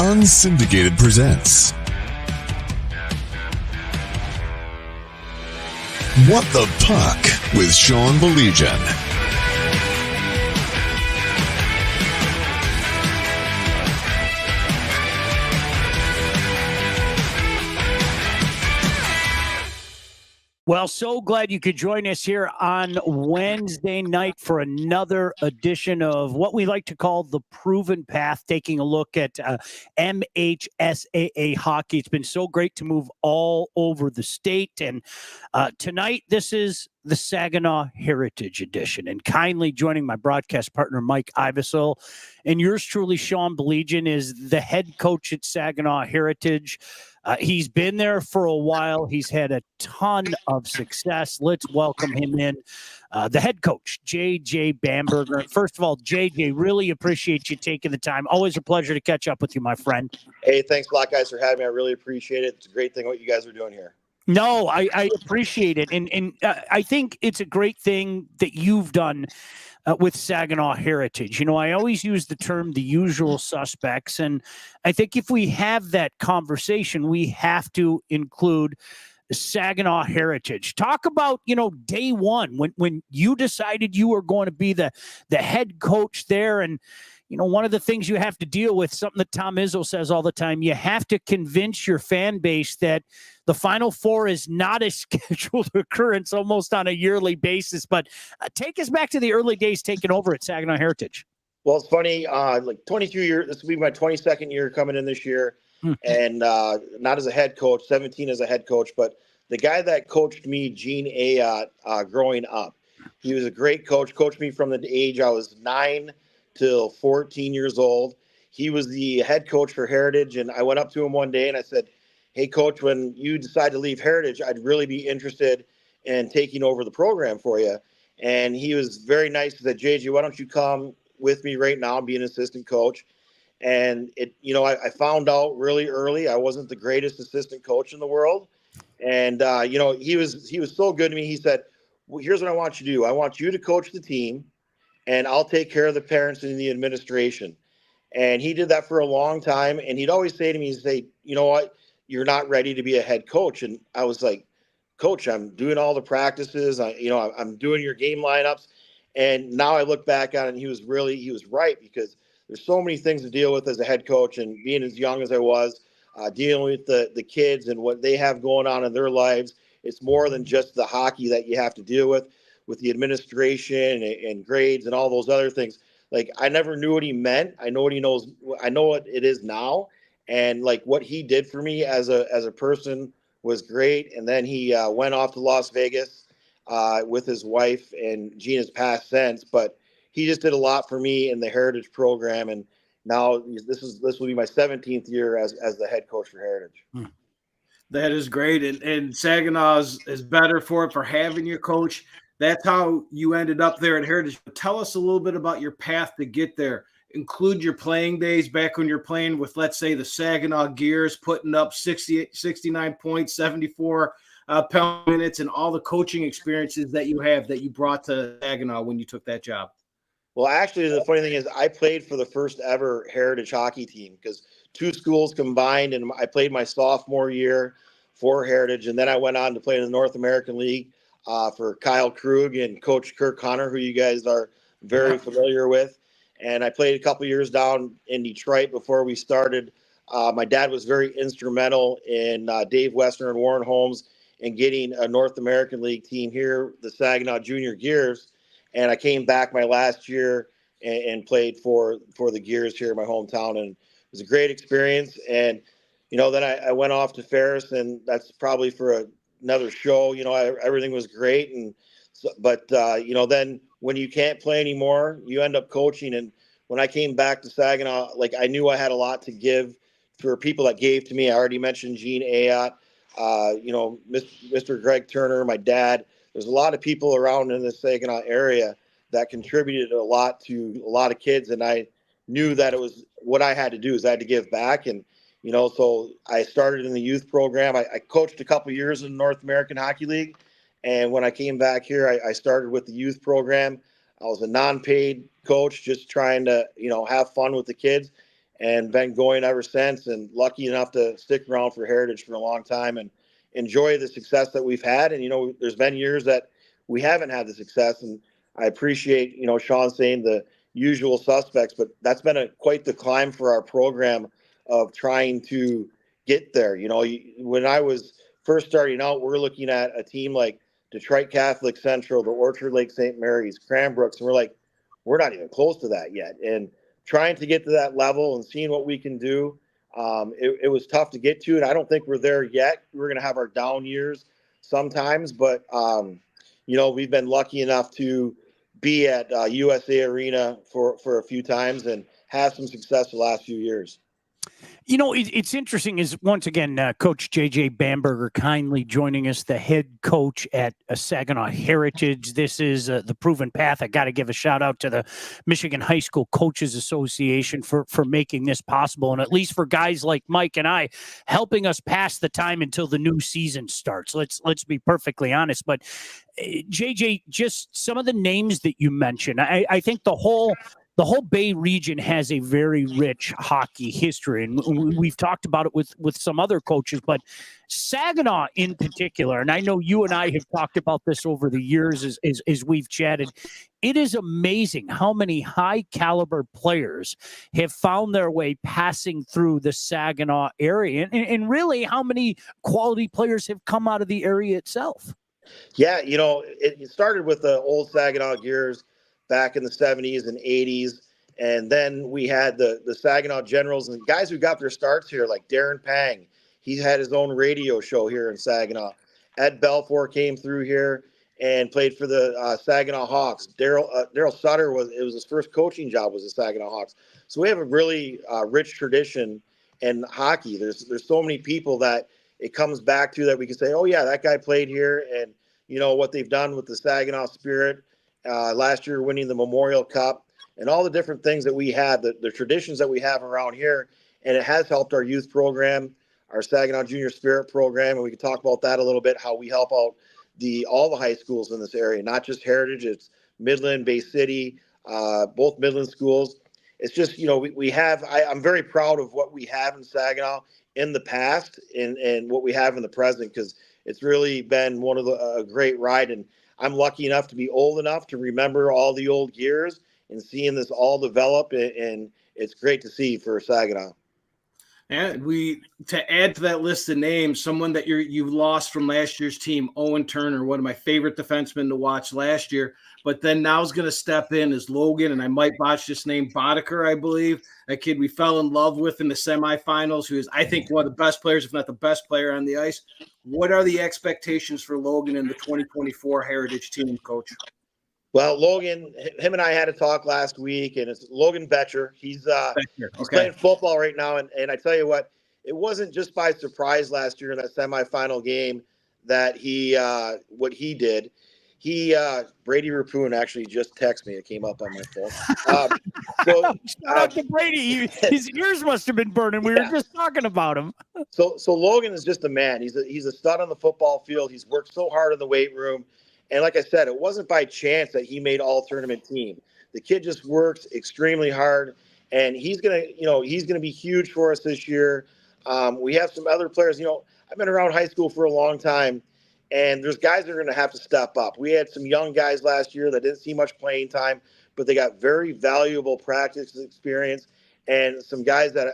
Unsyndicated presents What the Puck with Sean Belegian. Well, so glad you could join us here on Wednesday night for another edition of what we like to call the Proven Path, taking a look at MHSAA hockey. It's been so great to move all over the state. And tonight, this is the Saginaw Heritage Edition. And kindly joining my broadcast partner, Mike Ivesel, and yours truly, Sean Belegian, is the head coach at Saginaw Heritage. He's been there for a while. He's had a ton of success. Let's welcome him in. The head coach, J.J. Bamberger. First of all, J.J., really appreciate you taking the time. Always a pleasure to catch up with you, my friend. Hey, thanks a lot, guys, for having me. I really appreciate it. It's a great thing what you guys are doing here. No, I appreciate it. And I think it's a great thing that you've done with Saginaw Heritage. You know, I always use the term the usual suspects. And I think if we have that conversation, we have to include Saginaw Heritage. Talk about, day one when you decided you were going to be the head coach there. And, one of the things you have to deal with, something that Tom Izzo says all the time, you have to convince your fan base that the Final Four is not a scheduled occurrence almost on a yearly basis. But take us back to the early days taking over at Saginaw Heritage. Well, it's funny, like 22 years, this will be my 22nd year coming in this year. And not as a head coach, 17 as a head coach, but the guy that coached me, Gene Ayotte, growing up, he was a great coach, coached me from the age I was 9 till 14 years old. He was the head coach for Heritage, and I went up to him one day and I said, "Hey, coach, when you decide to leave Heritage, I'd really be interested in taking over the program for you." And he was very nice. He said, "JJ, why don't you come with me right now and be an assistant coach?" And I found out really early I wasn't the greatest assistant coach in the world. And he was so good to me. He said, "Well, here's what I want you to do. I want you to coach the team, and I'll take care of the parents and the administration." And he did that for a long time. And he'd always say to me, he'd say, "You know what? You're not ready to be a head coach." And I was like, "Coach, I'm doing all the practices. I'm doing your game lineups." And now I look back on it, and he was right, because there's so many things to deal with as a head coach, and being as young as I was, dealing with the kids and what they have going on in their lives. It's more than just the hockey that you have to deal with the administration and grades and all those other things. Like, I never knew what he meant. I know what he knows. I know what it is now. And like what he did for me as a person was great. And then he went off to Las Vegas with his wife, and Gina's passed since, but he just did a lot for me in the Heritage program. And now this will be my 17th year as the head coach for Heritage. That is great. And Saginaw is better for it for having your coach. That's how you ended up there at Heritage. But tell us a little bit about your path to get there. Include your playing days back when you're playing with, let's say, the Saginaw Gears, putting up 69 points, 74 penalty minutes, and all the coaching experiences that you brought to Saginaw when you took that job. Well, actually, the funny thing is I played for the first ever Heritage hockey team, because two schools combined, and I played my sophomore year for Heritage, and then I went on to play in the North American League for Kyle Krug and Coach Kirk Hunter, who you guys are very familiar with. And I played a couple years down in Detroit before we started. My dad was very instrumental in Dave Westner and Warren Holmes in getting a North American League team here, the Saginaw Junior Gears. And I came back my last year and played for the Gears here in my hometown. And it was a great experience. And, then I went off to Ferris, and that's probably for another show. Everything was great. But then when you can't play anymore, you end up coaching. And when I came back to Saginaw, like, I knew I had a lot to give for people that gave to me. I already mentioned Gene Ayotte, Mr. Greg Turner, my dad. There's a lot of people around in the Saginaw area that contributed a lot to a lot of kids. And I knew that it was what I had to do, is I had to give back. And, so I started in the youth program. I coached a couple years in the North American Hockey League. And when I came back here, I started with the youth program. I was a non-paid coach, just trying to, have fun with the kids. and been going ever since, and lucky enough to stick around for Heritage for a long time and enjoy the success that we've had. And, there's been years that we haven't had the success, and I appreciate, Sean saying the usual suspects, but that's been quite the climb for our program of trying to get there. When I was first starting out, we're looking at a team like Detroit Catholic Central, the Orchard Lake St. Mary's, Cranbrooks, and we're not even close to that yet. And trying to get to that level and seeing what we can do, it was tough to get to, and I don't think we're there yet. We're going to have our down years sometimes, but we've been lucky enough to be at USA Arena for a few times and have some success the last few years. It's interesting is once again, Coach J.J. Bamberger kindly joining us, the head coach at Saginaw Heritage. This is the proven path. I got to give a shout out to the Michigan High School Coaches Association for making this possible. And at least for guys like Mike and I, helping us pass the time until the new season starts. Let's be perfectly honest. But JJ, just some of the names that you mentioned, I think the whole Bay region has a very rich hockey history, and we've talked about it with some other coaches, but Saginaw in particular, and I know you and I have talked about this over the years as we've chatted, it is amazing how many high caliber players have found their way passing through the Saginaw area, and really how many quality players have come out of the area itself. Yeah, it started with the old Saginaw Gears back in the 70s and 80s. And then we had the Saginaw Generals and guys who got their starts here, like Darren Pang. He had his own radio show here in Saginaw. Ed Belfour came through here and played for the Saginaw Hawks. Daryl Sutter was his first coaching job was the Saginaw Hawks. So we have a really rich tradition in hockey. There's so many people that it comes back to that we can say, oh yeah, that guy played here, and what they've done with the Saginaw Spirit. Last year winning the Memorial Cup and all the different things that we had, the traditions that we have around here. And it has helped our youth program, our Saginaw Junior Spirit program. And we can talk about that a little bit, how we help out all the high schools in this area, not just Heritage, it's Midland, Bay City, both Midland schools. It's just, I'm very proud of what we have in Saginaw in the past and what we have in the present, because it's really been a great ride. And I'm lucky enough to be old enough to remember all the old years and seeing this all develop, and it's great to see for Saginaw. And to add to that list of names, someone that you lost from last year's team, Owen Turner, one of my favorite defensemen to watch last year, but then now is going to step in as Logan, and I might botch this name, Boddicker, I believe, a kid we fell in love with in the semifinals, who is, I think, one of the best players, if not the best player on the ice. What are the expectations for Logan in the 2024 Heritage team, Coach? Well, Logan, him and I had a talk last week, and it's Logan Betcher. He's playing football right now, and I tell you what, it wasn't just by surprise last year in that semifinal game that what he did. Brady Rapoon actually just texted me. It came up on my phone. Shout out to Brady. His ears must have been burning. We were just talking about him. So Logan is just a man. He's a stud on the football field. He's worked so hard in the weight room. And like I said, it wasn't by chance that he made all tournament team. The kid just works extremely hard, and he's gonna be huge for us this year. We have some other players. I've been around high school for a long time, and there's guys that are gonna have to step up. We had some young guys last year that didn't see much playing time, but they got very valuable practice experience, and some guys that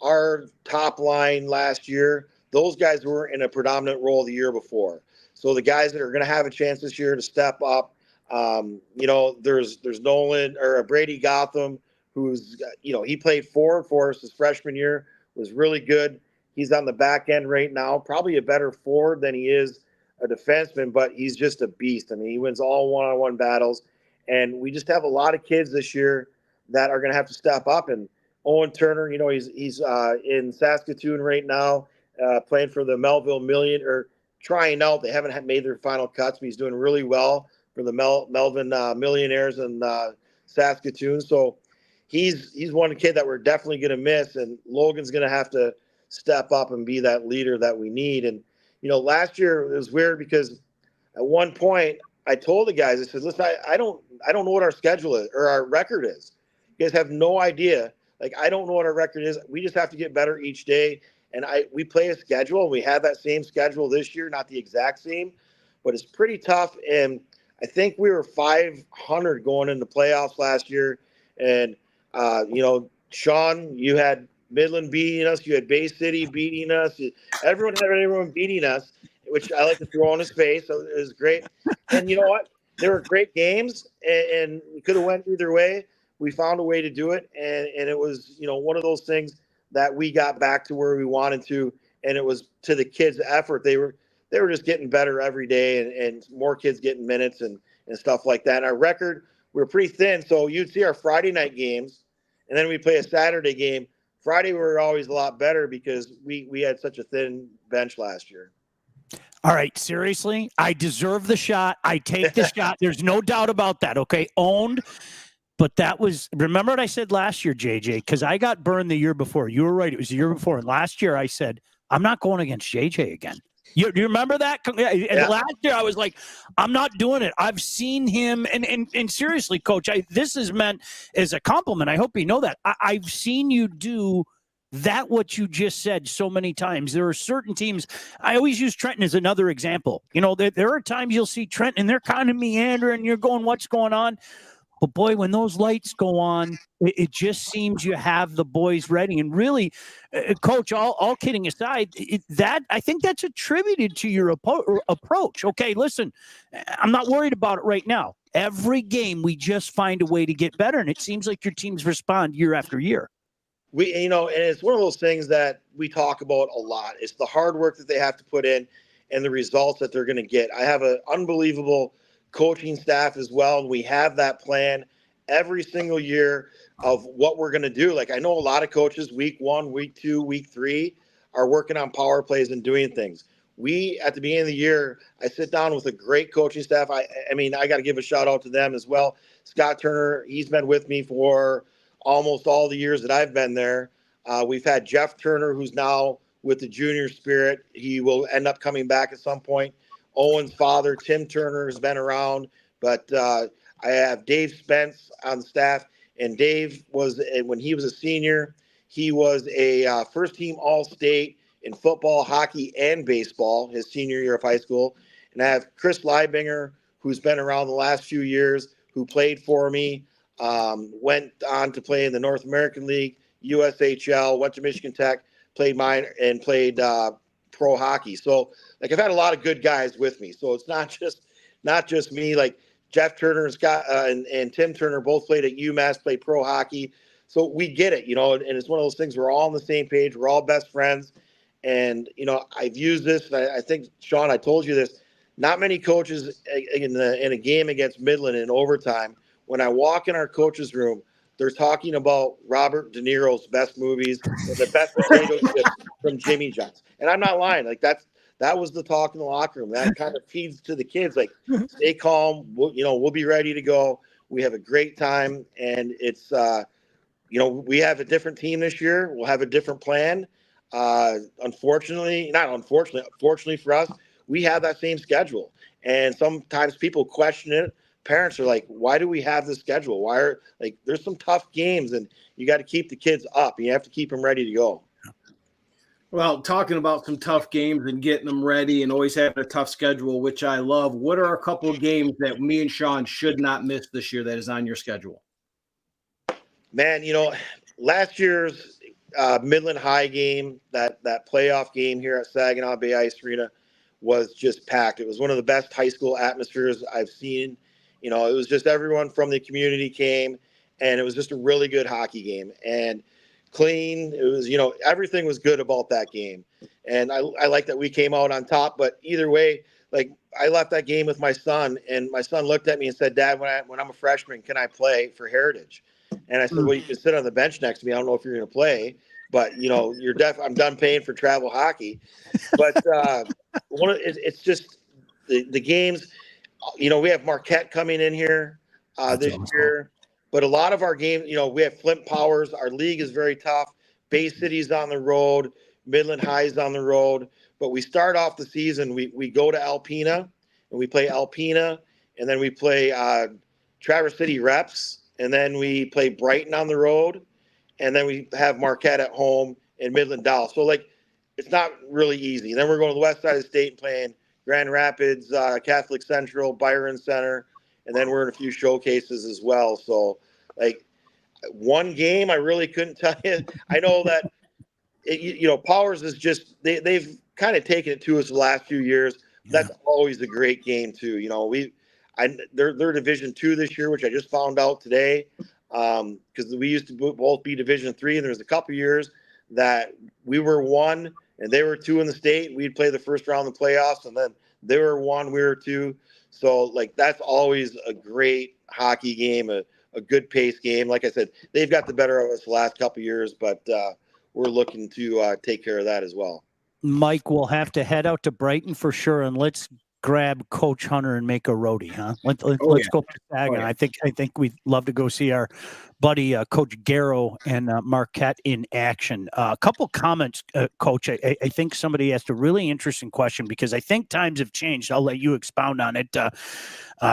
our top line last year, those guys were in a predominant role the year before. So the guys that are going to have a chance this year to step up, there's Nolan or Brady Gotham, who's he played forward for us his freshman year, was really good. He's on the back end right now, probably a better forward than he is a defenseman, but he's just a beast. I mean, he wins all one-on-one battles, and we just have a lot of kids this year that are going to have to step up. And Owen Turner, he's in Saskatoon right now, playing for the Melville Million, or trying out. They haven't made their final cuts, but he's doing really well for the Melvin Millionaires in Saskatoon. So he's one kid that we're definitely going to miss, and Logan's going to have to step up and be that leader that we need. And last year it was weird because at one point I told the guys, I said, listen, I don't know what our schedule is or our record is. You guys have no idea. Like, I don't know what our record is. We just have to get better each day. And we play a schedule, and we have that same schedule this year, not the exact same, but it's pretty tough. And I think we were 500 going into playoffs last year. And, Sean, you had Midland beating us. You had Bay City beating us. Everyone had everyone beating us, which I like to throw in his face. So it was great. And you know what? They were great games, and we could have went either way. We found a way to do it, and it was, one of those things that we got back to where we wanted to, and it was to the kids' effort. They were just getting better every day, and more kids getting minutes and stuff like that. And our record, we were pretty thin, so you'd see our Friday night games, and then we play a Saturday game. Friday we were always a lot better because we had such a thin bench last year. All right, seriously, I deserve the shot. I take the shot. There's no doubt about that. Okay, owned. But that was, remember what I said last year, JJ, because I got burned the year before. You were right. It was the year before. And last year I said, I'm not going against JJ again. Do you remember that? And last year I was like, I'm not doing it. I've seen him. And seriously, Coach, this is meant as a compliment. I hope you know that. I've seen you do that, what you just said so many times. There are certain teams. I always use Trenton as another example. There are times you'll see Trenton and they're kind of meandering. You're going, what's going on? But boy, when those lights go on, it just seems you have the boys ready. And really, Coach, all kidding aside, I think that's attributed to your approach. Okay, listen, I'm not worried about it right now. Every game, we just find a way to get better, and it seems like your teams respond year after year. And it's one of those things that we talk about a lot. It's the hard work that they have to put in and the results that they're going to get. I have an unbelievable coaching staff as well, and we have that plan every single year of what we're going to do. Like, I know a lot of coaches week 1, week 2, week 3 are working on power plays and doing things. We, at the beginning of the year, I sit down with a great coaching staff. I got to give a shout out to them as well. Scott Turner, he's been with me for almost all the years that I've been there. We've had Jeff Turner, who's now with the Junior Spirit. He will end up coming back at some point. Owen's father, Tim Turner, has been around, but I have Dave Spence on the staff, and Dave when he was a senior, he was a first-team All-State in football, hockey, and baseball his senior year of high school. And I have Chris Leibinger, who's been around the last few years, who played for me, went on to play in the North American League, USHL, went to Michigan Tech, played minor, and played pro hockey. So, like, I've had a lot of good guys with me. So it's not just me. Like, Jeff Turner and Scott and Tim Turner both played at UMass, played pro hockey. So we get it, and it's one of those things. We're all on the same page. We're all best friends. And, I've used this, and I think, Sean, I told you this. Not many coaches in a game against Midland in overtime, when I walk in our coaches' room, they're talking about Robert De Niro's best movies and the best potato chips from Jimmy John's. And I'm not lying. Like, that was the talk in the locker room. That kind of feeds to the kids. Like, stay calm. We'll be ready to go. We have a great time, and it's we have a different team this year. We'll have a different plan. Fortunately for us, we have that same schedule. And sometimes people question it. Parents are like, why do we have this schedule? There's some tough games, and you got to keep the kids up. You have to keep them ready to go. Well, talking about some tough games and getting them ready and always having a tough schedule, which I love. What are a couple of games that me and Sean should not miss this year that is on your schedule? Man, last year's Midland High game, that playoff game here at Saginaw Bay Ice Arena was just packed. It was one of the best high school atmospheres I've seen. It was just everyone from the community came, and it was just a really good hockey game and clean. It was, everything was good about that game. And I like that we came out on top, but either way, like, I left that game with my son, and my son looked at me and said, Dad, when I'm a freshman, can I play for Heritage? And I said, well, you can sit on the bench next to me. I don't know if you're going to play, but I'm done paying for travel hockey. But it's just the games. We have Marquette coming in here this year, but a lot of our games, we have Flint Powers. Our league is very tough. Bay City's on the road. Midland High's on the road. But we start off the season, we go to Alpena, and we play Alpena, and then we play Traverse City Reps, and then we play Brighton on the road, and then we have Marquette at home and Midland Dow. So like, it's not really easy. And then we're going to the west side of the state and playing Grand Rapids, Catholic Central, Byron Center, and then we're in a few showcases as well. So like, one game I really couldn't tell you. I know that Powers is just they've kind of taken it to us the last few years. That's always a great game too. They're Division II this year, which I just found out today, because we used to both be Division III, and there's a couple years that we were 1 and they were 2 in the state. We'd play the first round of the playoffs, and then they were 1, we were 2. So like, that's always a great hockey game, a good pace game. Like I said, they've got the better of us the last couple of years, but we're looking to take care of that as well. Mike, we'll have to head out to Brighton for sure, and let's grab Coach Hunter and make a roadie, huh? Let's go to Saginaw. I think we'd love to go see our buddy Coach Garrow and Marquette in action. A couple comments, Coach. I think somebody asked a really interesting question, because I think times have changed. I'll let you expound on it.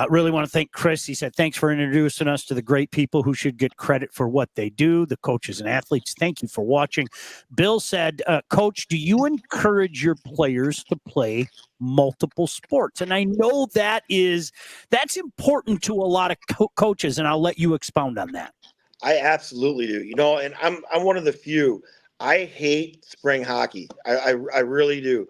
Really want to thank Chris. He said, thanks for introducing us to the great people who should get credit for what they do, the coaches and athletes. Thank you for watching. Bill said, Coach, do you encourage your players to play multiple sports? And I know that's important to a lot of coaches, and I'll let you expound on that. I absolutely do. And I'm one of the few. I hate spring hockey. I really do.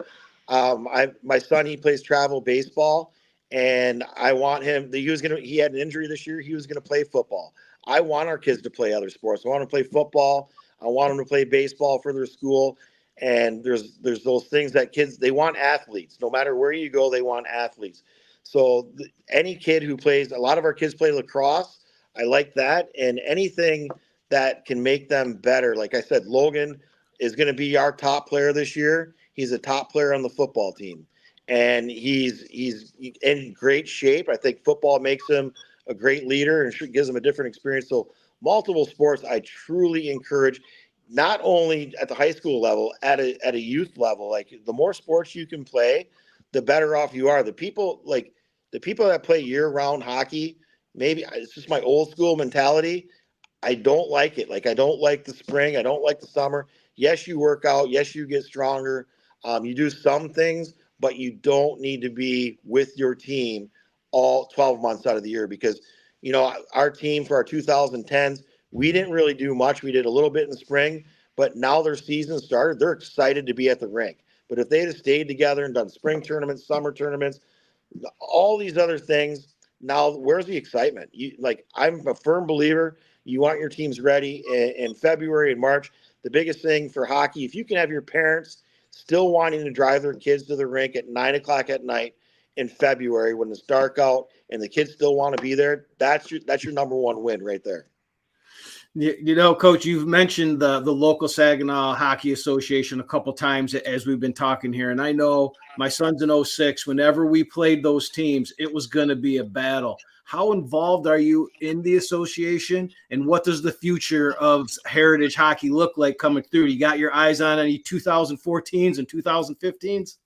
My son, he plays travel baseball, and I want him. He had an injury this year. He was gonna play football. I want our kids to play other sports. I want them to play football. I want them to play baseball for their school. And there's those things that kids, they want athletes. No matter where you go, they want athletes. So any kid who plays, a lot of our kids play lacrosse. I like that. And anything that can make them better. Like I said, Logan is going to be our top player this year. He's a top player on the football team, and he's in great shape. I think football makes him a great leader and gives him a different experience. So multiple sports, I truly encourage, not only at the high school level, at a youth level. Like, the more sports you can play, the better off you are. The people that play year-round hockey, maybe it's just my old school mentality. I don't like it. Like, I don't like the spring. I don't like the summer. Yes, you work out. Yes, you get stronger. You do some things, but you don't need to be with your team all 12 months out of the year, because, our team for our 2010s, we didn't really do much. We did a little bit in the spring, but now their season started. They're excited to be at the rink. But if they'd have stayed together and done spring tournaments, summer tournaments, all these other things, now where's the excitement? I'm a firm believer, you want your teams ready in February and March. The biggest thing for hockey, if you can have your parents still wanting to drive their kids to the rink at 9:00 at night in February when it's dark out and the kids still want to be there, that's your number one win right there. Coach, you've mentioned the local Saginaw Hockey Association a couple times as we've been talking here. And I know my son's in 06. Whenever we played those teams, it was going to be a battle. How involved are you in the association, and what does the future of Heritage hockey look like coming through? You got your eyes on any 2014s and 2015s?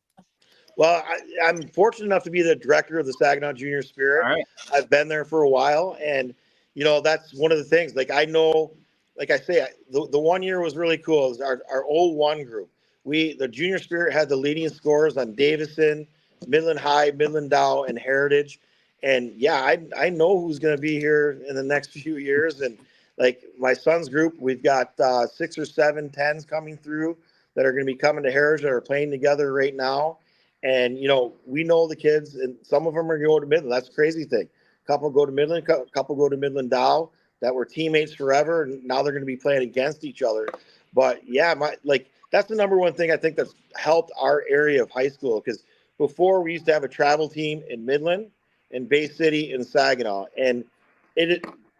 Well, I'm fortunate enough to be the director of the Saginaw Junior Spirit. All right. I've been there for a while, and that's one of the things. Like, I know, like I say, the 1 year was really cool. It was our 01 group. The Junior Spirit had the leading scores on Davison, Midland High, Midland Dow, and Heritage. And yeah, I know who's going to be here in the next few years. And like my son's group, we've got 6 or 7 10s coming through that are going to be coming to Heritage that are playing together right now. And, we know the kids, and some of them are going to Midland. That's the crazy thing. A couple go to Midland, a couple go to Midland Dow that were teammates forever, and now they're going to be playing against each other. But yeah, that's the number one thing I think that's helped our area of high school, because before we used to have a travel team in Midland, in Bay City, and Saginaw, and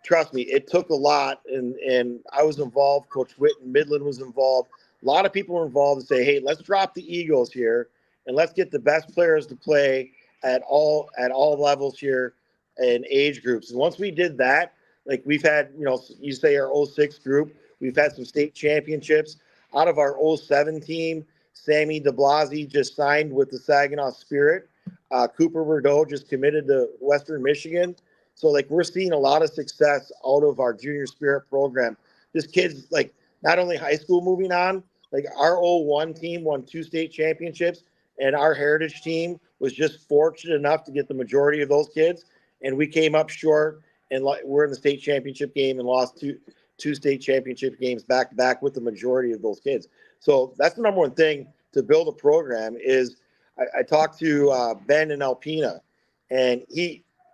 trust me, it took a lot, and I was involved. Coach Witt in Midland was involved. A lot of people were involved to say, hey, let's drop the egos here, and let's get the best players to play at all levels here and age groups. And once we did that, like, we've had, you say our 06 group, we've had some state championships. Out of our 07 team, Sammy DeBlasi just signed with the Saginaw Spirit. Cooper Bordeaux just committed to Western Michigan. So, like, we're seeing a lot of success out of our Junior Spirit program. this kid's like not only high school moving on, like our 01 team won 2 state championships, and our heritage team was just fortunate enough to get the majority of those kids. And we came up short, and we're in the state championship game and lost two state championship games back to back with the majority of those kids. So that's the number one thing to build a program is I talked to Ben in Alpena, and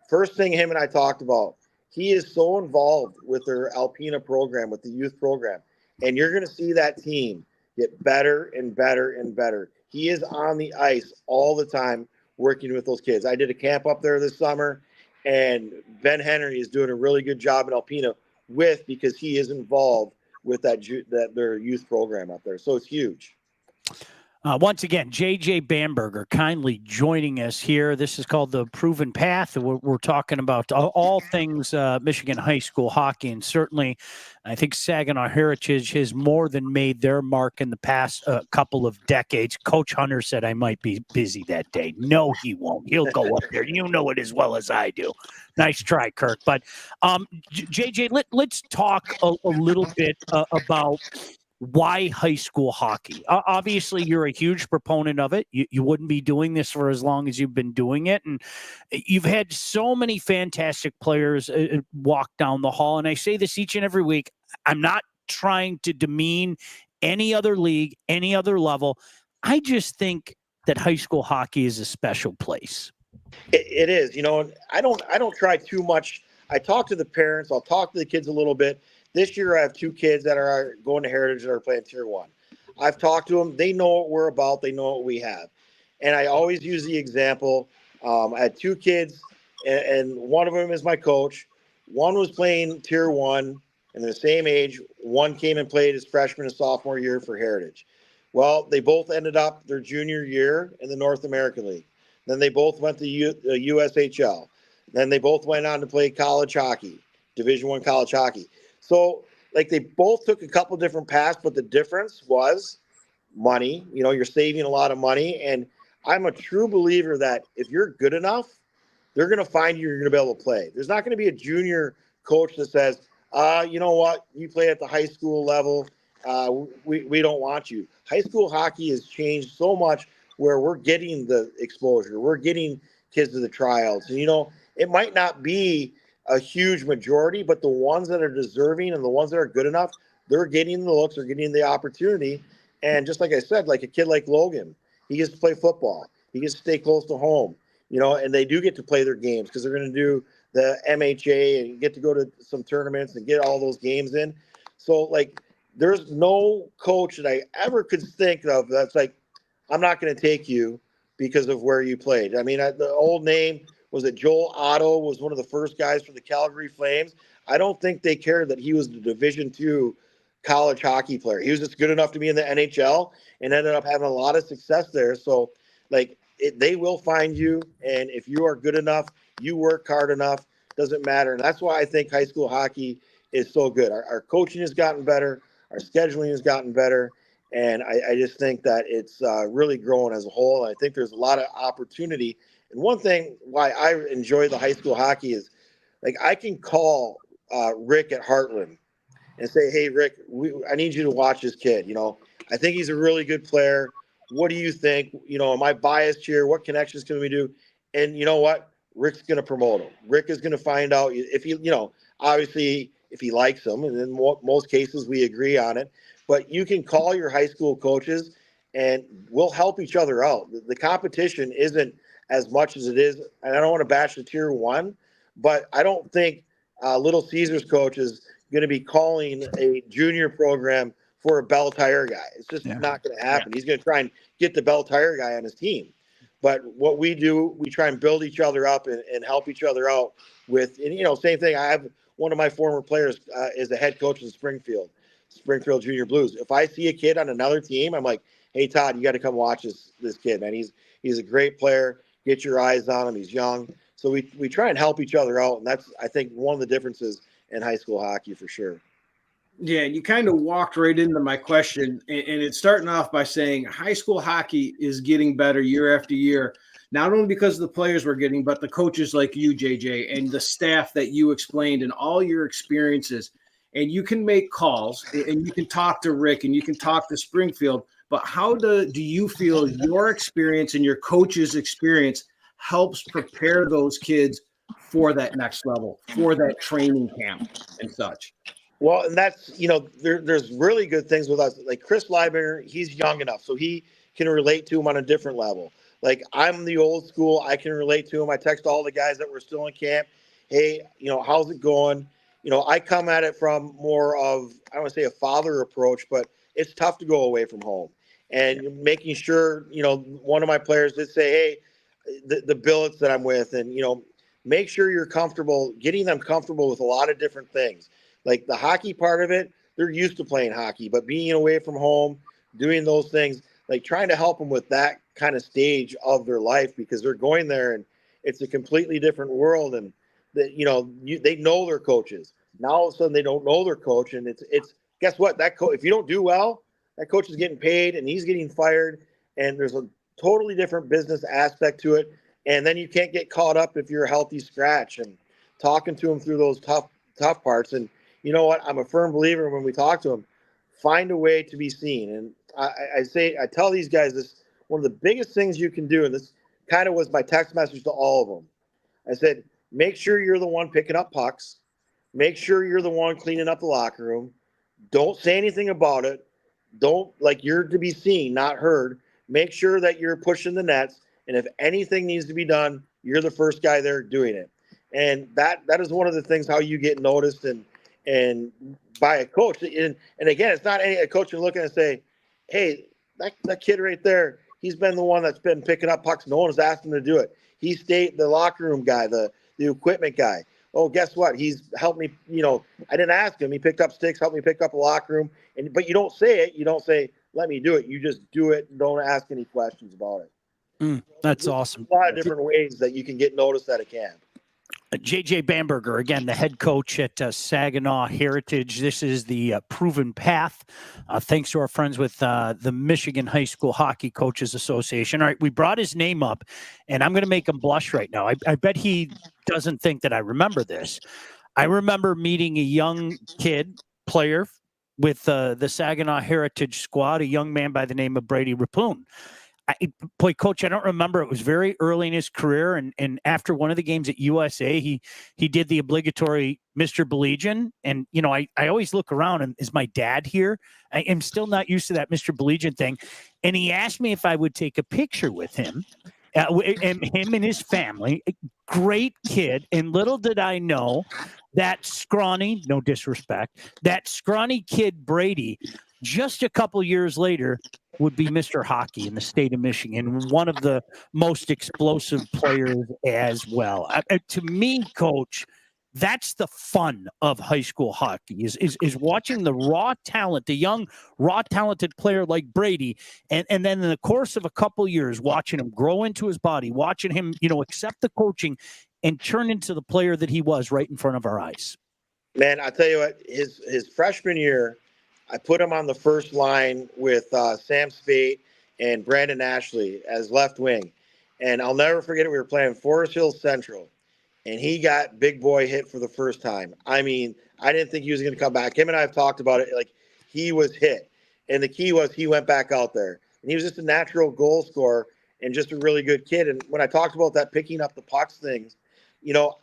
first thing him and I talked about, he is so involved with their Alpena program, with the youth program, and you're going to see that team get better and better and better. He is on the ice all the time working with those kids. I did a camp up there this summer, and Ben Henry is doing a really good job in Alpena because he is involved with their youth program up there. So it's huge. Once again, JJ Bamberger kindly joining us here. This is called The Proven Path. We're talking about all things Michigan high school hockey, and certainly I think Saginaw Heritage has more than made their mark in the past couple of decades. Coach Hunter said I might be busy that day. No, he won't. He'll go up there. You know it as well as I do. Nice try, Kirk. But JJ, let's talk a little bit about why high school hockey. Obviously, you're a huge proponent of it. You wouldn't be doing this for as long as you've been doing it. And you've had so many fantastic players walk down the hall. And I say this each and every week. I'm not trying to demean any other league, any other level. I just think that high school hockey is a special place. It is. I don't try too much. I talk to the parents. I'll talk to the kids a little bit. This year, I have 2 kids that are going to Heritage that are playing Tier 1. I've talked to them. They know what we're about. They know what we have. And I always use the example. I had 2 kids, and one of them is my coach. One was playing Tier 1, and they're the same age. One came and played his freshman and sophomore year for Heritage. Well, they both ended up their junior year in the North American League. Then they both went to the USHL. Then they both went on to play college hockey, Division I college hockey. So, they both took a couple different paths, but the difference was money. You're saving a lot of money. And I'm a true believer that if you're good enough, they're going to find you're going to be able to play. There's not going to be a junior coach that says, you know what, you play at the high school level. We don't want you. High school hockey has changed so much where we're getting the exposure. We're getting kids to the tryouts. And, it might not be a huge majority, but the ones that are deserving and the ones that are good enough, they're getting the looks, they're getting the opportunity. And just like I said, like a kid like Logan, he gets to play football. He gets to stay close to home, and they do get to play their games because they're going to do the MHA and get to go to some tournaments and get all those games in. So, there's no coach that I ever could think of that's like, I'm not going to take you because of where you played. I mean, the old name was that Joel Otto was one of the first guys for the Calgary Flames. I don't think they cared that he was the Division II college hockey player. He was just good enough to be in the NHL and ended up having a lot of success there. So, they will find you, and if you are good enough, you work hard enough, doesn't matter. And that's why I think high school hockey is so good. Our coaching has gotten better. Our scheduling has gotten better. And I just think that it's really growing as a whole. And I think there's a lot of opportunity. And one thing why I enjoy the high school hockey is, I can call Rick at Heartland and say, hey, Rick, I need you to watch this kid. I think he's a really good player. What do you think? Am I biased here? What connections can we do? And you know what? Rick's going to promote him. Rick is going to find out if he, obviously if he likes him. And in most cases we agree on it. But you can call your high school coaches and we'll help each other out. The competition isn't as much as it is. And I don't want to bash the Tier 1, but I don't think Little Caesars coach is going to be calling a junior program for a Bell Tire guy. It's just not going to happen. Yeah. He's going to try and get the Bell Tire guy on his team. But what we do, we try and build each other up and help each other out with, and, same thing. I have one of my former players is the head coach in Springfield Junior Blues. If I see a kid on another team, I'm like, hey, Todd, you got to come watch this kid, man. He's a great player. Get your eyes on him. He's young. So we try and help each other out. And that's, I think, one of the differences in high school hockey for sure. Yeah, you kind of walked right into my question, and it's starting off by saying high school hockey is getting better year after year, not only because the players we're getting, but the coaches like you, JJ, and the staff that you explained and all your experiences. and you can make calls and you can talk to Rick and you can talk to Springfield, but how do you feel your experience and your coach's experience helps prepare those kids for that next level, for that training camp and such? Well, and that's, there's really good things with us. Like Chris Lieberger, he's young enough, so he can relate to him on a different level. Like I'm the old school, I can relate to him. I text all the guys that were still in camp, hey, how's it going? I come at it from more of, I don't want to say a father approach, but it's tough to go away from home. And making sure, one of my players did say, hey, the billets that I'm with, and, make sure you're comfortable, getting them comfortable with a lot of different things. Like the hockey part of it, they're used to playing hockey, but being away from home, doing those things, like trying to help them with that kind of stage of their life, because they're going there and it's a completely different world. And that, they know their coaches. Now all of a sudden they don't know their coach. And it's guess what? That coach, if you don't do well, that coach is getting paid and he's getting fired. And there's a totally different business aspect to it. And then you can't get caught up if you're a healthy scratch, and talking to them through those tough parts. And you know what? I'm a firm believer when we talk to them, find a way to be seen. And I tell these guys this, one of the biggest things you can do, and this kind of was my text message to all of them. I said, make sure you're the one picking up pucks. Make sure you're the one cleaning up the locker room. Don't say anything about it. Don't, like, you're to be seen, not heard. Make sure that you're pushing the nets. And if anything needs to be done, you're the first guy there doing it. And that is one of the things, how you get noticed and by a coach. And again, it's not a coach you're looking and say, hey, that kid right there, he's been the one that's been picking up pucks. No one's asked him to do it. He stayed the locker room guy, the equipment guy. Oh, guess what? He's helped me. I didn't ask him. He picked up sticks, helped me pick up a locker room. But you don't say it. You don't say, let me do it. You just do it. Don't ask any questions about it. That's awesome. A lot of different ways that you can get noticed at a camp. J.J. Bamberger, again, the head coach at Saginaw Heritage. This is the proven path, thanks to our friends with the Michigan High School Hockey Coaches Association. All right, we brought his name up, and I'm going to make him blush right now. I bet he doesn't think that I remember this. I remember meeting a young player with the Saginaw Heritage squad, a young man by the name of Brady Rapoon. Coach, I don't remember. It was very early in his career, and after one of the games at USA, he did the obligatory Mr. Belegian. And I always look around, and is my dad here? I am still not used to that Mr. Belegian thing. And he asked me if I would take a picture with him, and him and his family. Great kid, and little did I know that scrawny, no disrespect, that scrawny kid Brady, just a couple years later, would be Mr. Hockey in the state of Michigan, one of the most explosive players as well. To me, Coach, that's the fun of high school hockey is watching the raw talent, the young, raw, talented player like Brady, and then in the course of a couple years, watching him grow into his body, watching him, accept the coaching and turn into the player that he was right in front of our eyes. Man, I tell you what, his freshman year, I put him on the first line with Sam Spate and Brandon Ashley as left wing. And I'll never forget it. We were playing Forest Hills Central, and he got big boy hit for the first time. I mean, I didn't think he was going to come back. Him and I have talked about it. Like, he was hit. And the key was he went back out there. And he was just a natural goal scorer and just a really good kid. And when I talked about that picking up the pucks things,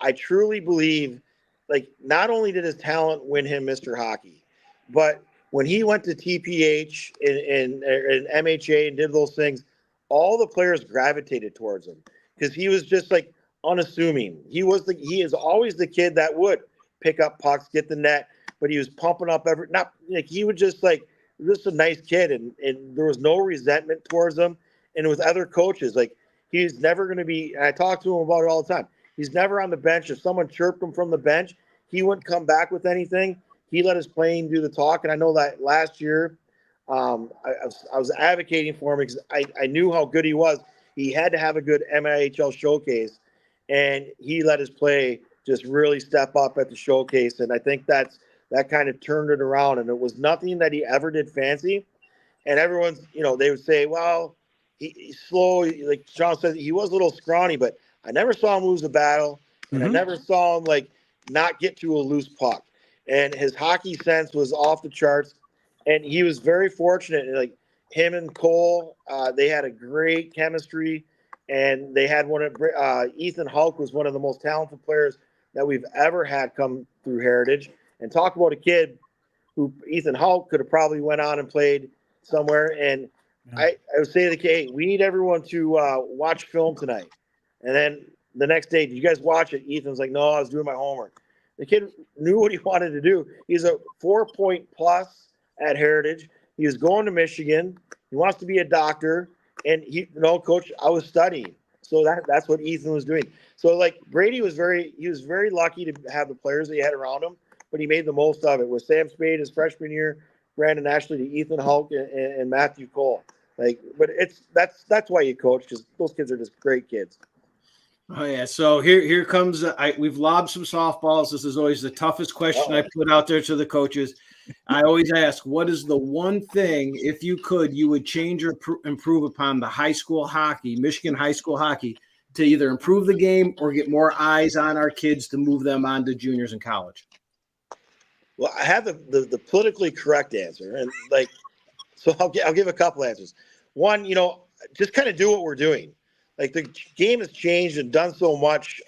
I truly believe, like, not only did his talent win him Mr. Hockey, but when he went to TPH and MHA and did those things, all the players gravitated towards him because he was just like unassuming. He is always the kid that would pick up pucks, get the net, but he was pumping up he would just a nice kid, and there was no resentment towards him. And with other coaches, like, he's never going to be, and I talk to him about it all the time. He's never on the bench. If someone chirped him from the bench, he wouldn't come back with anything. He let his playing do the talk. And I know that last year I was advocating for him because I knew how good he was. He had to have a good MIHL showcase, and he let his play just really step up at the showcase. And I think that kind of turned it around. And it was nothing that he ever did fancy. And everyone's, they would say, well, he's slow. Like Sean said, he was a little scrawny, but I never saw him lose the battle. And I never saw him, not get to a loose puck. and his hockey sense was off the charts. And he was very fortunate. Like him and Cole, they had a great chemistry, and they had one of Ethan Hulk was one of the most talented players that we've ever had come through Heritage. And talk about a kid who Ethan Hulk could have probably went on and played somewhere. And I would say to the kid, hey, we need everyone to watch film tonight. And then the next day, did you guys watch it? Ethan's like, no, I was doing my homework. The kid knew what he wanted to do. He's a 4-point plus at Heritage. He was going to Michigan. He wants to be a doctor. And coach, I was studying. So that's what Ethan was doing. So like Brady was very lucky to have the players that he had around him, but he made the most of it with Sam Spade his freshman year, Brandon Ashley to Ethan Hulk and Matthew Cole. Like, but that's why you coach, because those kids are just great kids. Oh yeah. So here comes we've lobbed some softballs. This is always the toughest question I put out there to the coaches. I always ask, what is the one thing, if you could, you would change or improve upon the high school hockey, Michigan high school hockey, to either improve the game or get more eyes on our kids to move them on to juniors and college? Well, I have the politically correct answer, and so I'll give a couple answers. One, just kind of do what we're doing. Like the game has changed and done so much.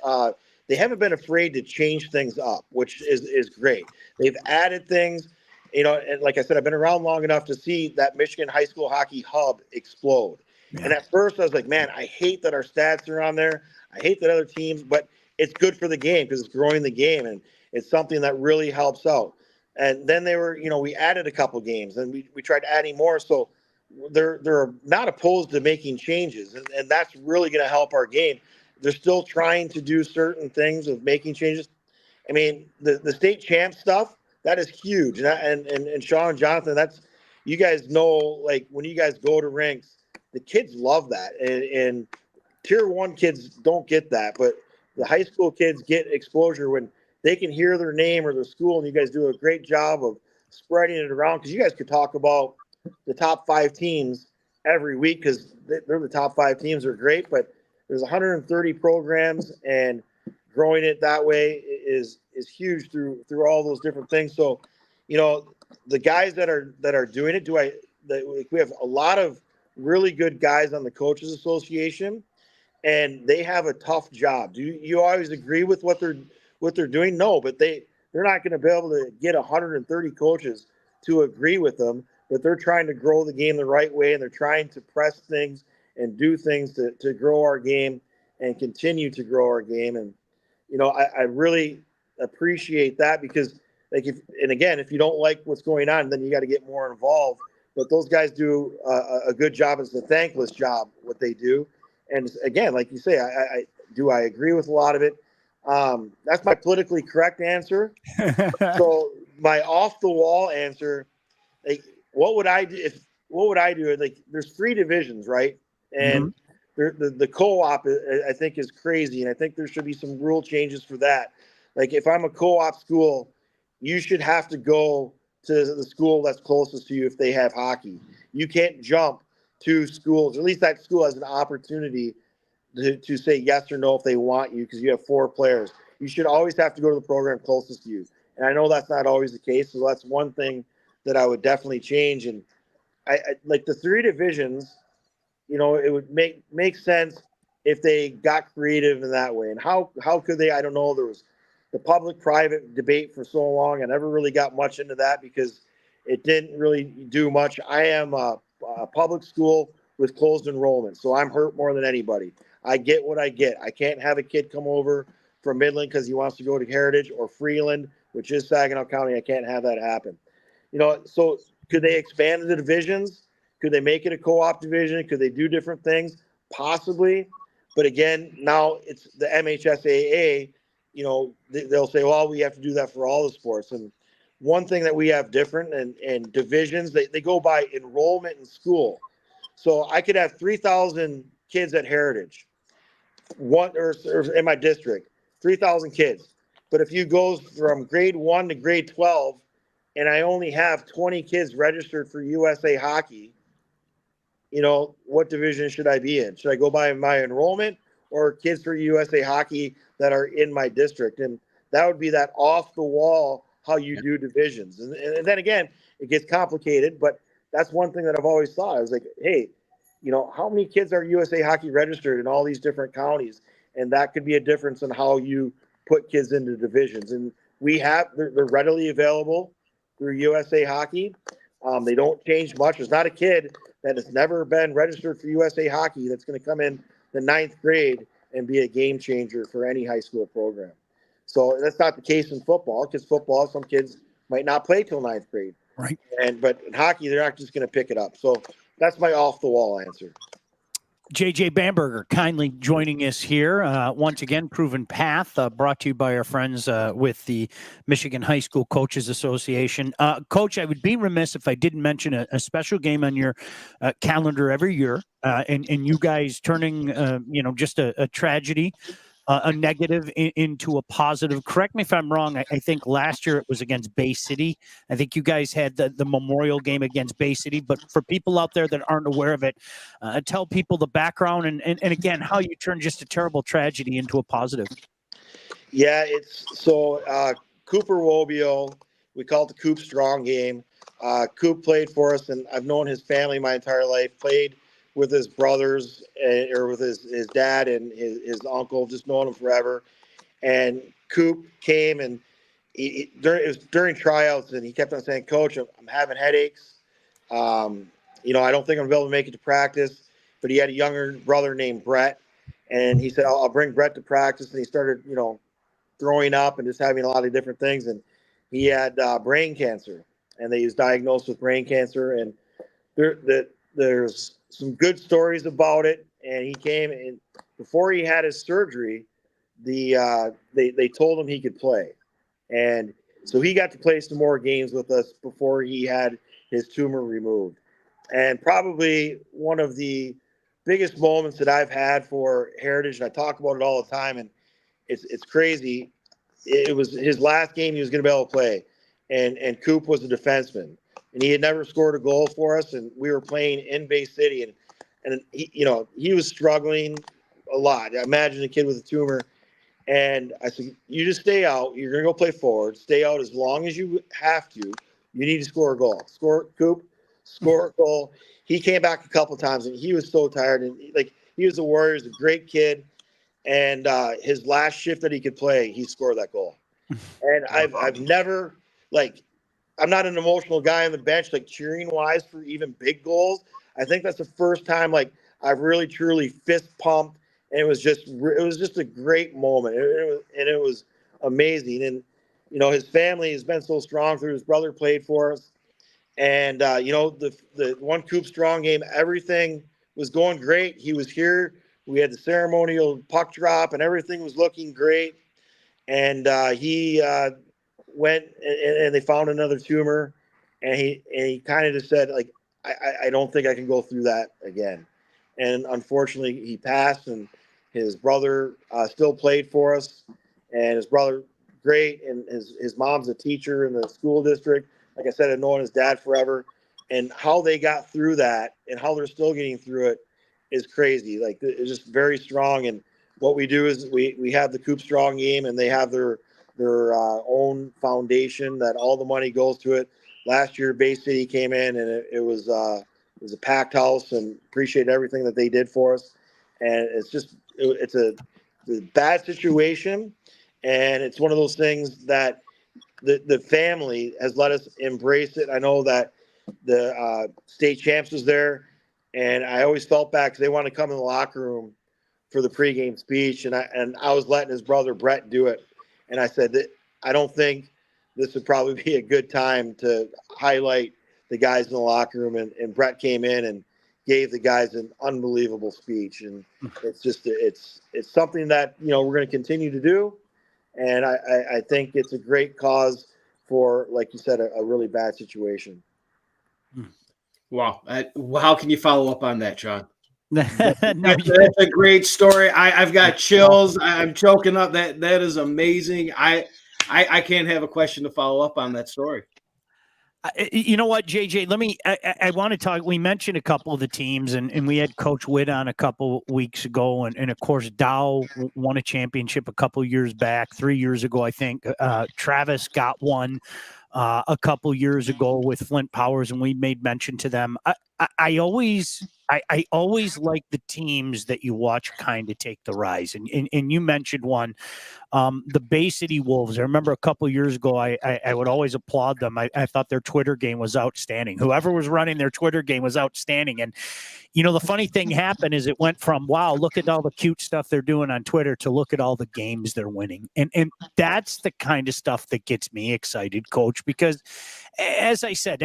They haven't been afraid to change things up, which is great. They've added things, and like I said, I've been around long enough to see that Michigan high school hockey hub explode. Yeah. And at first I was like, man, I hate that our stats are on there. I hate that other teams, but it's good for the game because it's growing the game and it's something that really helps out. And then we added a couple games and we tried adding more. So they're not opposed to making changes, and that's really going to help our game. They're still trying to do certain things of making changes. I mean, the state champ stuff, that is huge. And Sean and Jonathan, that's, you guys know, like when you guys go to rinks, the kids love that. And tier 1 kids don't get that, but the high school kids get exposure when they can hear their name or their school, and you guys do a great job of spreading it around, because you guys could talk about the top 5 teams every week because they're the top 5 teams are great, but there's 130 programs, and growing it that way is huge through all those different things. So, the guys that are doing it, we have a lot of really good guys on the Coaches Association, and they have a tough job. Do you always agree with what they're doing? No, but they're not going to be able to get 130 coaches to agree with them. But they're trying to grow the game the right way, and they're trying to press things and do things to grow our game and continue to grow our game. And, I really appreciate that, because if you don't like what's going on, then you got to get more involved. But those guys do a good job. It's a thankless job, what they do. And again, like you say, I agree with a lot of it. That's my politically correct answer. So my off the wall answer, what would I do? Like, there's 3 divisions, right? And the co-op, I think, is crazy, and I think there should be some rule changes for that. Like, if I'm a co-op school, you should have to go to the school that's closest to you if they have hockey. You can't jump to schools. At least that school has an opportunity to say yes or no if they want you, because you have 4 players. You should always have to go to the program closest to you. And I know that's not always the case, so that's one thing that I would definitely change. And I like the 3 divisions, it would make sense if they got creative in that way. And how could they? I don't know. There was the public-private debate for so long. I never really got much into that because it didn't really do much. I am a public school with closed enrollment, so I'm hurt more than anybody. I get what I get. I can't have a kid come over from Midland because he wants to go to Heritage, or Freeland, which is Saginaw County. I can't have that happen. So could they expand the divisions? Could they make it a co-op division? Could they do different things? Possibly. But again, now it's the MHSAA, they'll say, well, we have to do that for all the sports. And one thing that we have different and divisions, they go by enrollment in school. So I could have 3,000 kids at Heritage, or in my district, 3,000 kids. But if you go from grade 1 to grade 12, and I only have 20 kids registered for USA Hockey, what division should I be in? Should I go by my enrollment, or kids for USA Hockey that are in my district? And that would be that off the wall how you do divisions. And then again, it gets complicated, but that's one thing that I've always thought. I was like, hey, how many kids are USA Hockey registered in all these different counties? And that could be a difference in how you put kids into divisions. And they're readily available through USA Hockey. They don't change much. There's not a kid that has never been registered for USA Hockey that's going to come in the 9th grade and be a game changer for any high school program. So that's not the case in football, because football, some kids might not play till 9th grade. Right. But in hockey, they're not just going to pick it up. So that's my off the wall answer. JJ Bamberger kindly joining us here. Once again, Proven Path, brought to you by our friends with the Michigan High School Coaches Association. Coach, I would be remiss if I didn't mention a special game on your calendar every year, and you guys turning, just a tragedy, a negative into a positive. Correct me if I'm wrong. I think last year it was against Bay City. I think you guys had the memorial game against Bay City. But for people out there that aren't aware of it, tell people the background and again, how you turn just a terrible tragedy into a positive. Yeah, Cooper Wobio, we call it the Coop Strong game. Coop played for us, and I've known his family my entire life, played with his brothers or with his dad and his uncle, just known him forever. And Coop came, and it was during tryouts, and he kept on saying, Coach, I'm having headaches. I don't think I'm going to be able to make it to practice. But he had a younger brother named Brett, and he said, I'll bring Brett to practice. And he started, throwing up and just having a lot of different things. And he had brain cancer, and he was diagnosed with brain cancer. And there's some good stories about it. And he came, and before he had his surgery, they told him he could play. And so he got to play some more games with us before he had his tumor removed. And probably one of the biggest moments that I've had for Heritage, and I talk about it all the time, and it's crazy. It was his last game he was going to be able to play. And Coop was a defenseman. And he had never scored a goal for us, and we were playing in Bay City, and he was struggling a lot. I imagine a kid with a tumor. And I said, you just stay out. You're going to go play forward. Stay out as long as you have to. You need to score a goal. Coop, score a goal. He came back a couple of times, and he was so tired. And he was a warrior. He was a great kid. And his last shift that he could play, he scored that goal. And I've never, I'm not an emotional guy on the bench, cheering wise for even big goals. I think that's the first time I've really truly fist pumped, and it was just a great moment. It was amazing. And his family has been so strong through. His brother played for us, and the one Coop Strong game, everything was going great. He was here. We had the ceremonial puck drop, and everything was looking great. And he went and they found another tumor, and he kind of just said, I don't think I can go through that again. And unfortunately, he passed, and his brother still played for us, and his brother, great, and his mom's a teacher in the school district. Like I said, I've known his dad forever, and how they got through that and how they're still getting through it is crazy. It's just very strong. And what we do is we have the Coop Strong game, and they have their own foundation that all the money goes to it. Last year, Bay City came in, and it was a packed house, and appreciate everything that they did for us. And it's a bad situation, and it's one of those things that the family has let us embrace it. I know that the state champs was there, and I always felt bad because they wanted to come in the locker room for the pregame speech, and I was letting his brother Brett do it. And I said that I don't think this would probably be a good time to highlight the guys in the locker room. And Brett came in and gave the guys an unbelievable speech. And it's something that, we're going to continue to do. And I think it's a great cause for, like you said, a really bad situation. Wow. How can you follow up on that, Sean? That's a great story. I've got chills. I'm choking up. That is amazing. I can't have a question to follow up on that story. You know what, JJ? I want to talk. We mentioned a couple of the teams, and we had Coach Witt on a couple weeks ago, and of course Dow won a championship a couple years back, 3 years ago, I think. Travis got one a couple years ago with Flint Powers, and we made mention to them. I always like the teams that you watch kind of take the rise, and you mentioned one. The Bay City Wolves. I remember a couple of years ago, I would always applaud them. I thought their Twitter game was outstanding. Whoever was running their Twitter game was outstanding. And, the funny thing happened is it went from, wow, look at all the cute stuff they're doing on Twitter to look at all the games they're winning. And that's the kind of stuff that gets me excited, Coach, because as I said,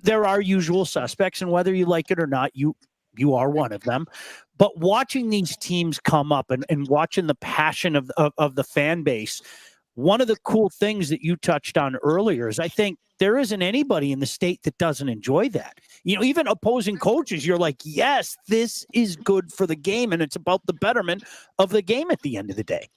there are usual suspects, and whether you like it or not, you are one of them. But watching these teams come up and watching the passion of the fan base, one of the cool things that you touched on earlier is I think there isn't anybody in the state that doesn't enjoy that. Even opposing coaches, you're like, yes, this is good for the game, and it's about the betterment of the game at the end of the day.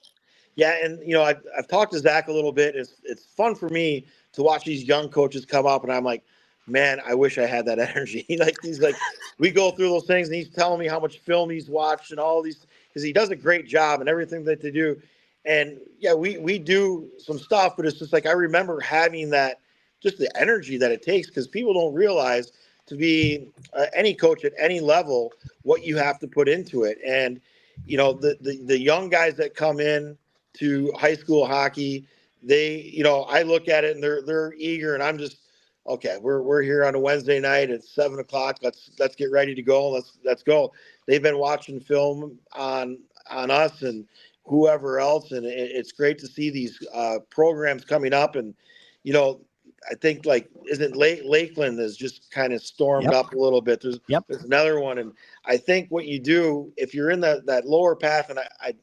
Yeah, and I've talked to Zach a little bit. It's fun for me to watch these young coaches come up, and I'm like, man, I wish I had that energy. He's like, we go through those things, and he's telling me how much film he's watched and all these, because he does a great job and everything that they do. And yeah, we do some stuff, but it's just like I remember having that, just the energy that it takes, because people don't realize to be any coach at any level what you have to put into it. And the young guys that come in to high school hockey, they I look at it and they're eager, and I'm just, okay, we're here on a Wednesday night at 7:00. Let's get ready to go. Let's go. They've been watching film on us and whoever else, and it's great to see these programs coming up. And I think isn't Lakeland has just kind of stormed up a little bit. There's another one, and I think what you do if you're in that lower path, and I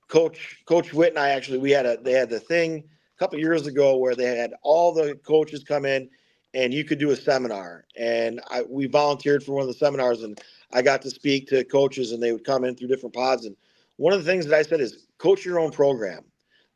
Coach Witt and I actually they had the thing a couple of years ago where they had all the coaches come in and you could do a seminar, and we volunteered for one of the seminars, and I got to speak to coaches, and they would come in through different pods. And one of the things that I said is coach your own program.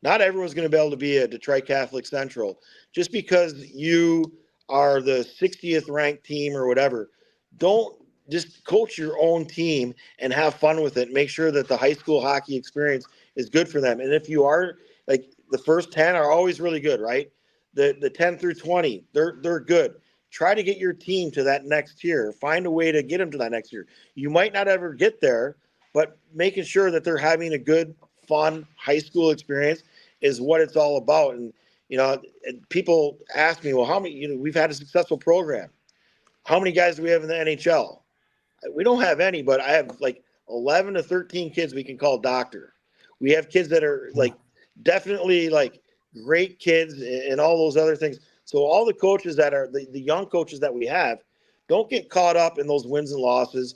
Not everyone's going to be able to be a Detroit Catholic Central. Just because you are the 60th ranked team or whatever, don't just coach your own team and have fun with it. Make sure that the high school hockey experience is good for them. And if you are, the first 10 are always really good, right? The 10 through 20, they're good. Try to get your team to that next tier. Find a way to get them to that next tier. You might not ever get there, but making sure that they're having a good, fun high school experience is what it's all about. And people ask me, well, how many? We've had a successful program. How many guys do we have in the NHL? We don't have any, but I have 11 to 13 kids we can call doctor. We have kids that are definitely great kids and all those other things. So all the coaches that are the young coaches that we have, don't get caught up in those wins and losses.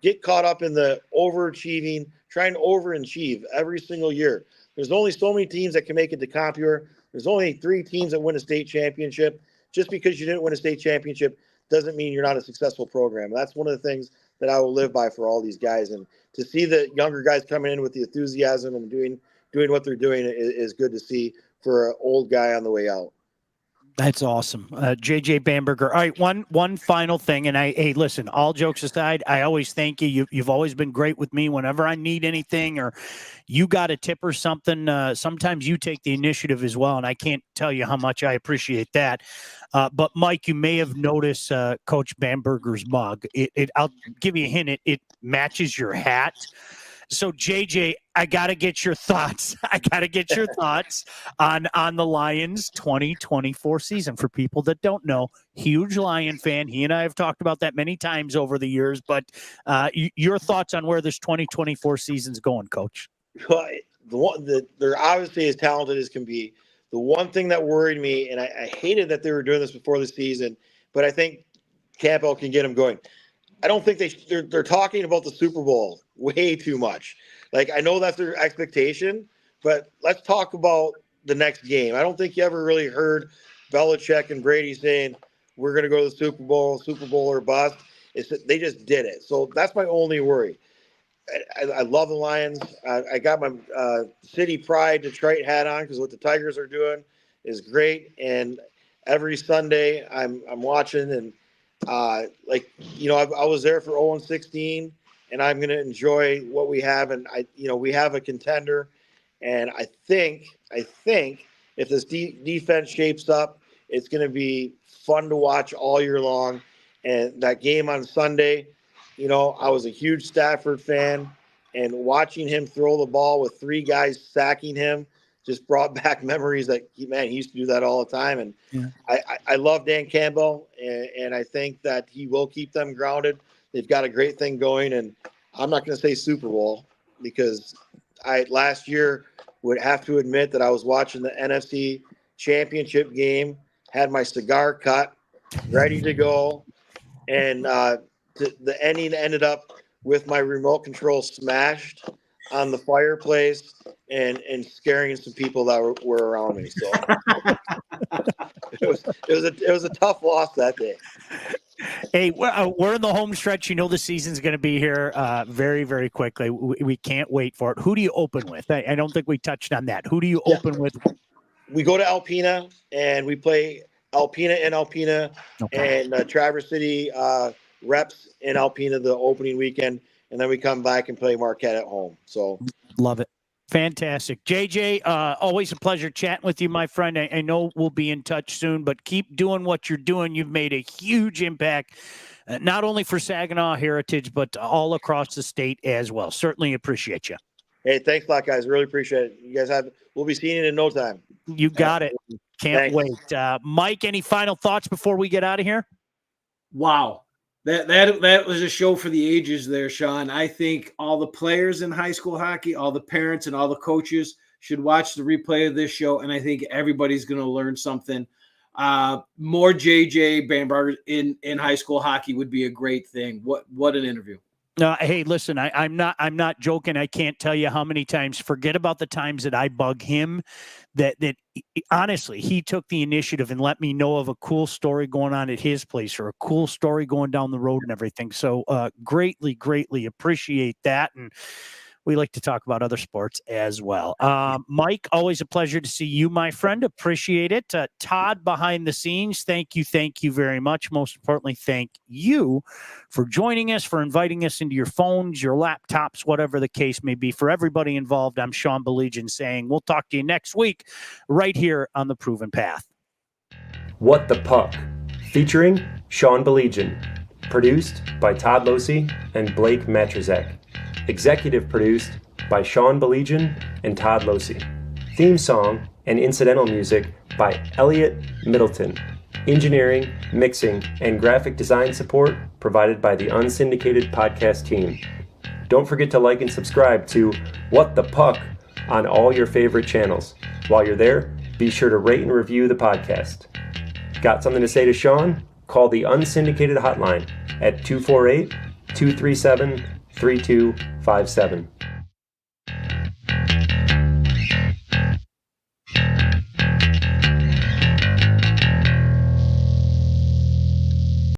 Get caught up in the overachieving, trying to overachieve every single year. There's only so many teams that can make it to Computer. There's only 3 teams that win a state championship. Just because you didn't win a state championship doesn't mean you're not a successful program. That's one of the things that I will live by for all these guys. And to see the younger guys coming in with the enthusiasm and doing what they're doing is good to see for an old guy on the way out. That's awesome. JJ Bamberger. All right, one final thing. And hey, listen, all jokes aside, I always thank you. You've always been great with me whenever I need anything or you got a tip or something. Sometimes you take the initiative as well. And I can't tell you how much I appreciate that. But Mike, you may have noticed Coach Bamberger's mug. I'll give you a hint. It matches your hat. So JJ, I got to get your thoughts. On the Lions 2024 season. For people that don't know, huge Lion fan. He and I have talked about that many times over the years, but your thoughts on where this 2024 season's going, Coach? Well, they're obviously as talented as can be. The one thing that worried me, and I hated that they were doing this before the season, but I think Campbell can get them going. I don't think they're talking about the Super Bowl way too much. I know that's their expectation, but let's talk about the next game. I don't think you ever really heard Belichick and Brady saying, we're going to go to the Super Bowl or bust. They just did it. So that's my only worry. I love the Lions. I got my City Pride Detroit hat on because what the Tigers are doing is great. And every Sunday I'm watching, and I was there for 0-16, and I'm going to enjoy what we have. And we have a contender, and I think if this defense shapes up, it's going to be fun to watch all year long. And that game on Sunday, I was a huge Stafford fan, and watching him throw the ball with 3 guys sacking him just brought back memories that, he used to do that all the time. And Yeah. I love Dan Campbell, and I think that he will keep them grounded. They've got a great thing going, and I'm not going to say Super Bowl, because I last year would have to admit that I was watching the NFC Championship game, had my cigar cut, ready to go, and the ending ended up with my remote control smashed on the fireplace and scaring some people that were around me. So it was a tough loss that day. Hey, we're in the home stretch. The season's going to be here very, very quickly. We can't wait for it. Who do you open with? I don't think we touched on that. Who do you open with? We go to Alpena, and we play Alpena in Alpena, and Traverse City reps in Alpena the opening weekend, and then we come back and play Marquette at home. So love it. Fantastic. JJ, always a pleasure chatting with you, my friend. I know we'll be in touch soon, but keep doing what you're doing. You've made a huge impact, not only for Saginaw Heritage, but all across the state as well. Certainly appreciate you. Hey, thanks a lot, guys. Really appreciate it. You guys we'll be seeing you in no time. You got it. Can't wait. Mike, any final thoughts before we get out of here? Wow. That was a show for the ages there, Sean. I think all the players in high school hockey, all the parents and all the coaches should watch the replay of this show, and I think everybody's going to learn something. More JJ Bamberger in high school hockey would be a great thing. What an interview. Hey, listen, I'm not joking. I can't tell you how many times, forget about the times that I bug him, that honestly, he took the initiative and let me know of a cool story going on at his place or a cool story going down the road and everything. So greatly, greatly appreciate that. And we like to talk about other sports as well. Mike, always a pleasure to see you, my friend. Appreciate it. Todd, behind the scenes, thank you very much. Most importantly, thank you for joining us, for inviting us into your phones, your laptops, whatever the case may be. For everybody involved, I'm Sean Baligian saying we'll talk to you next week right here on The Proven Path. What the Puck, featuring Sean Baligian. Produced by Todd Losey and Blake Matrazek. Executive produced by Sean Baligian and Todd Losey. Theme song and incidental music by Elliot Middleton. Engineering, mixing, and graphic design support provided by the Unsyndicated podcast team. Don't forget to like and subscribe to What the Puck on all your favorite channels. While you're there, be sure to rate and review the podcast. Got something to say to Sean? Call the Unsyndicated hotline at 248-237-3257.